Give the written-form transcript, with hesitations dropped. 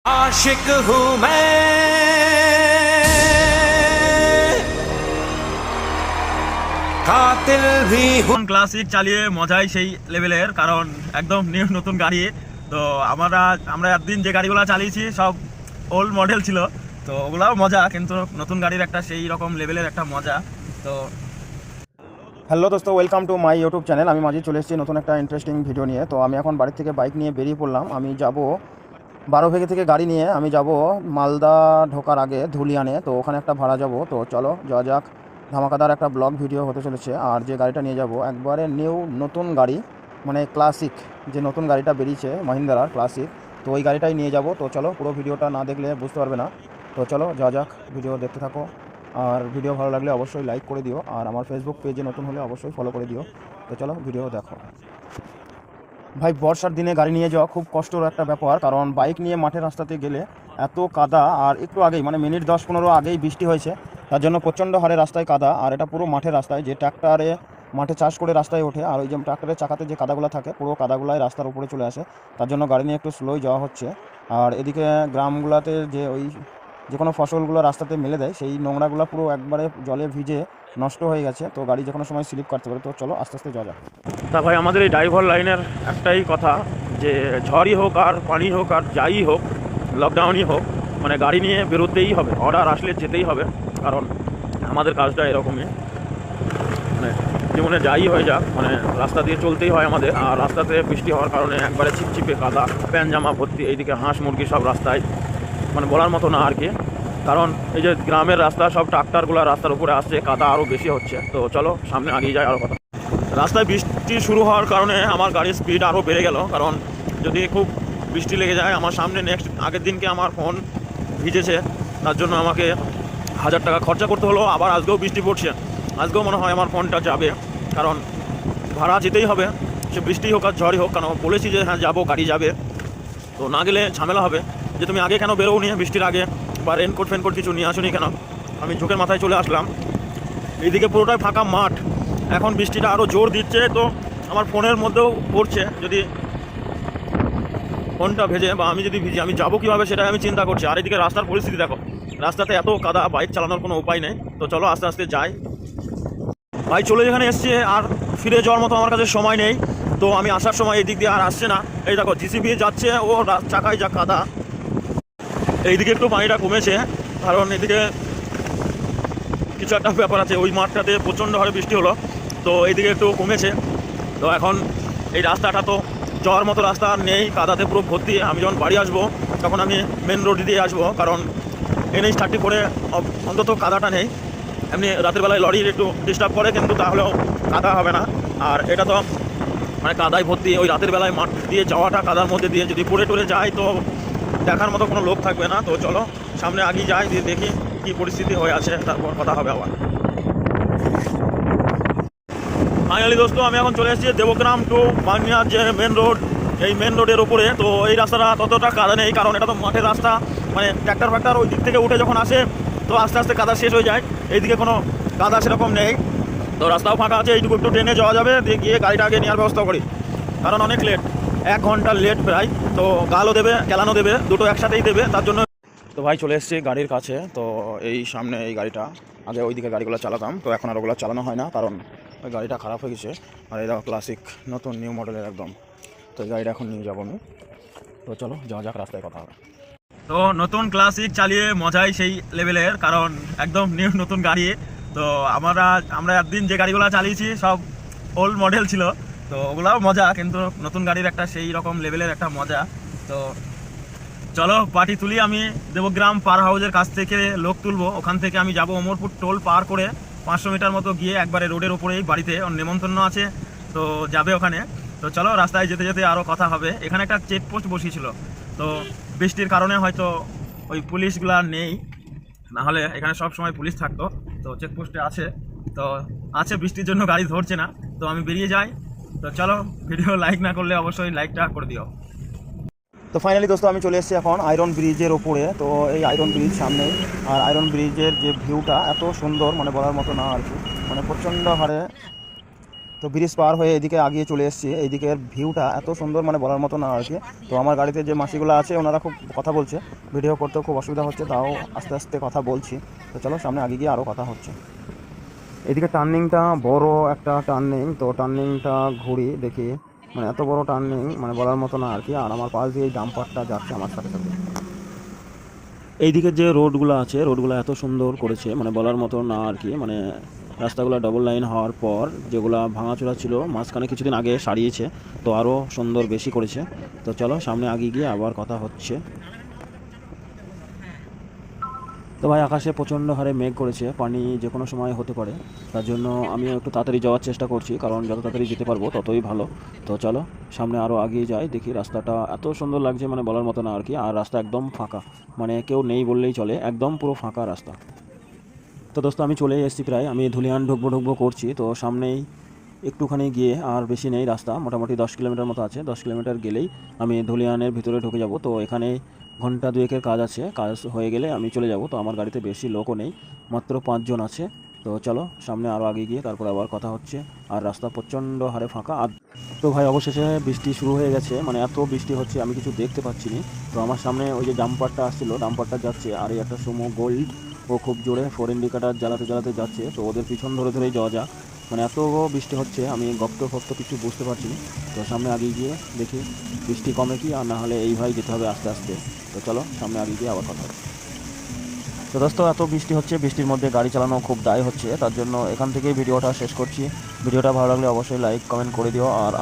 आशिक हूँ मैं कातिल भी हूँ। ক্লাসিক চালিয়ে মজাই সেই লেভেলের, কারণ একদম নিউ নতুন গাড়ি। তো আমরা একদিন যে গাড়িগুলো চালিয়েছি সব ওল্ড মডেল ছিল, তো ওগুলাও মজা, কিন্তু নতুন গাড়ির একটা সেই রকম লেভেলের একটা মজা। তো হ্যালো দোস্ত, welcome to my YouTube channel. আমি মাঝে চলে এসেছি নতুন একটা ইন্টারেস্টিং ভিডিও নিয়ে। তো আমি এখন বাড়ি থেকে বাইক নিয়ে বেরিয়ে পড়লাম। আমি যাব 12 থেকে গাড়ি নিয়ে আমি যাব মালদা ঢোকার আগে ধুলিয়ানে। তো ওখানে একটা ভাড়া যাব। তো চলো যাওয়া যাক। ধামাকাদার একটা ব্লগ ভিডিও হতে চলেছে। আর যে গাড়িটা নিয়ে যাব একবারে নিউ নতুন গাড়ি, মানে ক্লাসিক, যে নতুন গাড়িটা বেরিয়েছে মহিন্দ্রার ক্লাসিক, তো ওই গাড়িটাই নিয়ে যাব। তো চলো, পুরো ভিডিওটা না দেখলে বুঝতে পারবে না। তো চলো যাওয়া যাক, ভিডিও দেখতে থাকো। আর ভিডিও ভালো লাগলে অবশ্যই লাইক করে দিও, আর আমার ফেসবুক পেজে নতুন হলে অবশ্যই ফলো করে দিও। তো চলো ভিডিও দেখো। ভাই, বর্ষার দিনে গাড়ি নিয়ে যাওয়া খুব কষ্টের একটা ব্যাপার, কারণ বাইক নিয়ে মাঠের রাস্তাতে গেলে এত কাদা। আর একটু আগেই মানে মিনিট 10-15 আগেই বৃষ্টি হয়েছে, তার জন্য প্রচণ্ড হারে রাস্তায় কাদা। আর এটা পুরো মাঠের রাস্তায়, যে ট্র্যাক্টরে মাঠে চাষ করে রাস্তায় ওঠে, আর ওই যে ট্র্যাক্টরের চাকাতে যে কাদাগুলো থাকে পুরো কাদাগুলাই রাস্তার উপরে চলে আসে, তার জন্য গাড়ি নিয়ে একটু স্লোই যাওয়া হচ্ছে। আর এদিকে গ্রামগুলোতে যে ওই যে কোনো ফসলগুলো রাস্তাতে মেলে দেয়, সেই নোংরাগুলো পুরো একবারে জলে ভিজে নষ্ট হয়ে গেছে। তো গাড়ি যে কোনো সময় স্লিপ কাটতে পারে। তো চলো আস্তে আস্তে যাওয়া যাক। তা ভাই, আমাদের এই ড্রাইভার লাইনের একটাই কথা, যে ঝড়ই হোক আর পানি হোক আর যাই হোক, লকডাউনই হোক, মানে গাড়ি নিয়ে বেরোতেই হবে, অর্ডার আসলে যেতেই হবে। কারণ আমাদের কাজটা এরকমই, মানে জীবনে যাই হয়ে যাক, মানে রাস্তা দিয়ে চলতেই হয় আমাদের। আর রাস্তাতে বৃষ্টি হওয়ার কারণে একবারে ছিপছিপে কাদা, প্যান জামা ভর্তি, এইদিকে হাঁস মুরগি সব রাস্তায়, মানে বলার মতো না আর কি। কারণ এই যে গ্রামের রাস্তা, সব ট্রাক্টারগুলো রাস্তার উপরে আসছে, কাদা আরও বেশি হচ্ছে। তো চলো সামনে আগিয়ে যায় আরও কথা। রাস্তায় বৃষ্টি শুরু হওয়ার কারণে আমার গাড়ির স্পিড আরও বেড়ে গেল, কারণ যদি খুব বৃষ্টি লেগে যায়, আমার সামনে নেক্সট আগের দিনকে আমার ফোন ভিজেছে, তার জন্য আমাকে 1000 টাকা খরচা করতে হলো। আবার আজকেও বৃষ্টি পড়ছে, আজকেও মনে হয় আমার ফোনটা যাবে, কারণ ভাড়া যেতেই হবে, সে বৃষ্টি হোক আর ঝড়ই হোক। কারণ বলেছি যে হ্যাঁ যাবো, গাড়ি যাবে, তো না গেলে ঝামেলা হবে। যে তুমি আগে কেন বেরোও নি বৃষ্টির আগে, বা রেনকোট ফেনকোট কিছু নিয়ে আসুনি কেন? আমি ঝোঁকের মাথায় চলে আসলাম। এইদিকে পুরোটাই ফাঁকা মাঠ, এখন বৃষ্টিটা আরও জোর দিচ্ছে, তো আমার ফোনের মধ্যেও পড়ছে। যদি ফোনটা ভেজে বা আমি যদি ভিজি, আমি যাবো কীভাবে সেটাই আমি চিন্তা করছি। আর এদিকে রাস্তার পরিস্থিতি দেখো, রাস্তাতে এত কাদা, বাইক চালানোর কোনো উপায় নেই। তো চলো আস্তে আস্তে যাই। ভাই চলে যেখানে এসছে, আর ফিরে যাওয়ার মতো আমার কাছে সময় নেই। তো আমি আসার সময় এই দিক দিয়ে আর আসছে না। এই দেখো জিসিবি যাচ্ছে, ও চাকায় যা কাদা। এইদিকে একটু পানিটা কমেছে, কারণ এদিকে কিছু একটা ব্যাপার আছে। ওই মাঠটাতে প্রচণ্ড হারে বৃষ্টি হলো, তো এইদিকে একটু কমেছে। তো এখন এই রাস্তাটা তো যাওয়ার মতো রাস্তা আর নেই, কাদাতে পুরো ভর্তি। আমি যখন বাড়ি আসবো তখন আমি মেন রোড দিয়ে আসবো, কারণ NH 34 অন্তত কাদাটা নেই। এমনি রাতের বেলায় লরির একটু ডিস্টার্ব করে, কিন্তু তাহলেও কাদা হবে না। আর এটা তো মানে কাদায় ভর্তি, ওই রাতের বেলায় মাঠ দিয়ে যাওয়াটা কাদার মধ্যে দিয়ে যদি পড়ে টরে যায়, তো দেখার মতো কোনো লোক থাকবে না। তো চলো সামনে আগিয়ে যাই, দিয়ে দেখি কী পরিস্থিতি হয়ে আছে, তারপর কথা হবে আবার। ফাইনালি দোস্ত, আমি এখন চলে এসেছি দেবগ্রাম টু বানিয়ার যে মেন রোড, এই মেন রোডের উপরে। তো এই রাস্তাটা ততটা কাদা নেই, কারণ এটা তো মাঠের রাস্তা, মানে ট্র্যাক্টর ফ্যাক্টর ওই দিক থেকে উঠে যখন আসে, তো আস্তে আস্তে কাদা শেষ হয়ে যায়। এইদিকে কোনো কাদা সেরকম নেই, তো রাস্তাও ফাঁকা আছে। এইটুকু একটু ট্রেনে যাওয়া যাবে, দিয়ে গিয়ে গাড়িটা আগে নেওয়ার ব্যবস্থা করি, কারণ অনেক লেট, 1 ঘন্টা লেট প্রায়। তো গালও দেবে, কেলানো দেবে, দুটো একসাথেই দেবে, তার জন্য। তো ভাই চলে এসেছি গাড়ির কাছে। তো এই সামনে এই গাড়িটা, আগে ওইদিকে গাড়িগুলো চালাতাম, তো এখন আর ওগুলো চালানো হয় না, কারণ ওই গাড়িটা খারাপ হয়ে গেছে। আর এই দেখো ক্লাসিক নতুন নিউ মডেলের একদম। তো এই গাড়িটা এখন নিয়ে যাবো আমি। তো চলো যাওয়া যাক, রাস্তায় কথা হবে। তো নতুন ক্লাসিক চালিয়ে মজাই সেই লেভেলের, কারণ একদম নিউ নতুন গাড়ি। তো আমরা একদিন যে গাড়িগুলো চালিয়েছি সব ওল্ড মডেল ছিল, তো ওগুলাও মজা, কিন্তু নতুন গাড়ির একটা সেই রকম লেভেলের একটা মজা। তো চলো পার্টি তুলি। আমি দেবগ্রাম পার হাউসের কাছ থেকে লোক তুলবো, ওখান থেকে আমি যাব অমরপুর টোল পার করে 500 মিটার মতো গিয়ে একবারে রোডের ওপরেই বাড়িতে নেমন্তন্ন আছে, তো যাবে ওখানে। তো চলো রাস্তায় যেতে যেতে আরও কথা হবে। এখানে একটা চেকপোস্ট বসিয়েছিল, তো বৃষ্টির কারণে হয়তো ওই পুলিশগুলা নেই, নাহলে এখানে সব সময় পুলিশ থাকতো। তো চেকপোস্টে আছে, তো আছে, বৃষ্টির জন্য গাড়ি ধরছে না। তো আমি বেরিয়ে যাই। তো চলো, ভিডিও লাইক না করলে অবশ্যই লাইকটা করে দিও। তো ফাইনালি দোস্ত, আমি চলে এসেছি এখন আয়রন ব্রিজের ওপরে। তো এই আয়রন ব্রিজ সামনে, আর আয়রন ব্রিজের যে ভিউটা এত সুন্দর, মানে বলার মতো না আর কি। মানে প্রচণ্ড হারে তো ব্রিজ পার হয়ে এদিকে আগিয়ে চলে এসেছি। এইদিকের ভিউটা এত সুন্দর মানে বলার মতো না আর কি। তো আমার গাড়িতে যে মাসিগুলো আছে ওনারা খুব কথা বলছে, ভিডিও করতেও খুব অসুবিধা হচ্ছে, তাও আস্তে আস্তে কথা বলছি। তো চলো সামনে আগে গিয়ে আরও কথা হচ্ছে। এদিকে টার্নিংটা বড় একটা টার্নিং, তো টার্নিংটা ঘুরি দেখি, মানে এত বড় টার্নিং মানে বলার মতো না আর কি। আর আমার পাশ দিয়ে এই ডাম্পারটা যাচ্ছে আমার সাথে সাথে। এইদিকে যে রোডগুলো আছে রোডগুলো এত সুন্দর করেছে মানে বলার মতো না আর কি। মানে রাস্তাগুলো ডবল লাইন হওয়ার পর যেগুলো ভাঙাচোরা ছিল মাঝখানে কিছুদিন আগে সারিয়েছে, তো আরও সুন্দর বেশি করেছে। তো চলো সামনে আগে গিয়ে আবার কথা হচ্ছে। তো ভাই আকাশে প্রচণ্ড হারে মেঘ করেছে, পানি যে কোনো সময় হতে পারে, তার জন্য আমিও একটু তাড়াতাড়ি যাওয়ার চেষ্টা করছি, কারণ যত তাড়াতাড়ি যেতে পারবো ততই ভালো। তো চলো সামনে আরও আগিয়ে যাই, দেখি রাস্তাটা এত সুন্দর লাগছে মানে বলার মতো না আর কি। আর রাস্তা একদম ফাঁকা, মানে কেউ নেই বললেই চলে, একদম পুরো ফাঁকা রাস্তা। তো দোস্ত আমি চলে এসেছি প্রায়, আমি ধুলিয়ান ঢুকবো করছি। তো সামনেই একটুখানি গিয়ে, আর বেশি নেই রাস্তা, মোটামুটি 10 কিলোমিটার মতো আছে। 10 কিলোমিটার গেলেই আমি ধুলিয়ানের ভিতরে ঢুকে যাব। তো এখানে ঘন্টা দুয়েকের কাজ আছে, কাজ হয়ে গেলে আমি চলে যাব। তো আমার গাড়িতে বেশি লোকও নেই, মাত্র 5 জন আছে। তো চলো সামনে আরও আগে গিয়ে তারপর আবার কথা হচ্ছে। আর রাস্তা প্রচণ্ড হারে ফাঁকা। আর তো ভাই অবশেষে বৃষ্টি শুরু হয়ে গেছে, মানে এত বৃষ্টি হচ্ছে আমি কিছু দেখতে পাচ্ছি না। তো আমার সামনে ওই যে ডাম্পারটা আসছিলো, ডাম্পারটা যাচ্ছে, আর এই একটা সুমো গোল্ড ও খুব জোরে 4 ইন্ডিকেটার জ্বালাতে যাচ্ছে। তো ওদের পিছন ধরেই যাওয়া যাক, মানে এত বৃষ্টি হচ্ছে আমি গপ্ত কিছু বুঝতে পারছি না। তো সামনে আগে গিয়ে দেখি বৃষ্টি কমে কি, আর না হলে এইভাবে যেতে হবে আস্তে আস্তে। তো চলো সামনে আগে গিয়ে আবার কথা হচ্ছে। তো দোস্ত এত বৃষ্টি হচ্ছে, বৃষ্টির মধ্যে গাড়ি চালানো খুব দায় হচ্ছে, তার জন্য এখান থেকেই ভিডিওটা শেষ করছি। ভিডিওটা ভালো লাগলে অবশ্যই লাইক কমেন্ট করে দিও। আর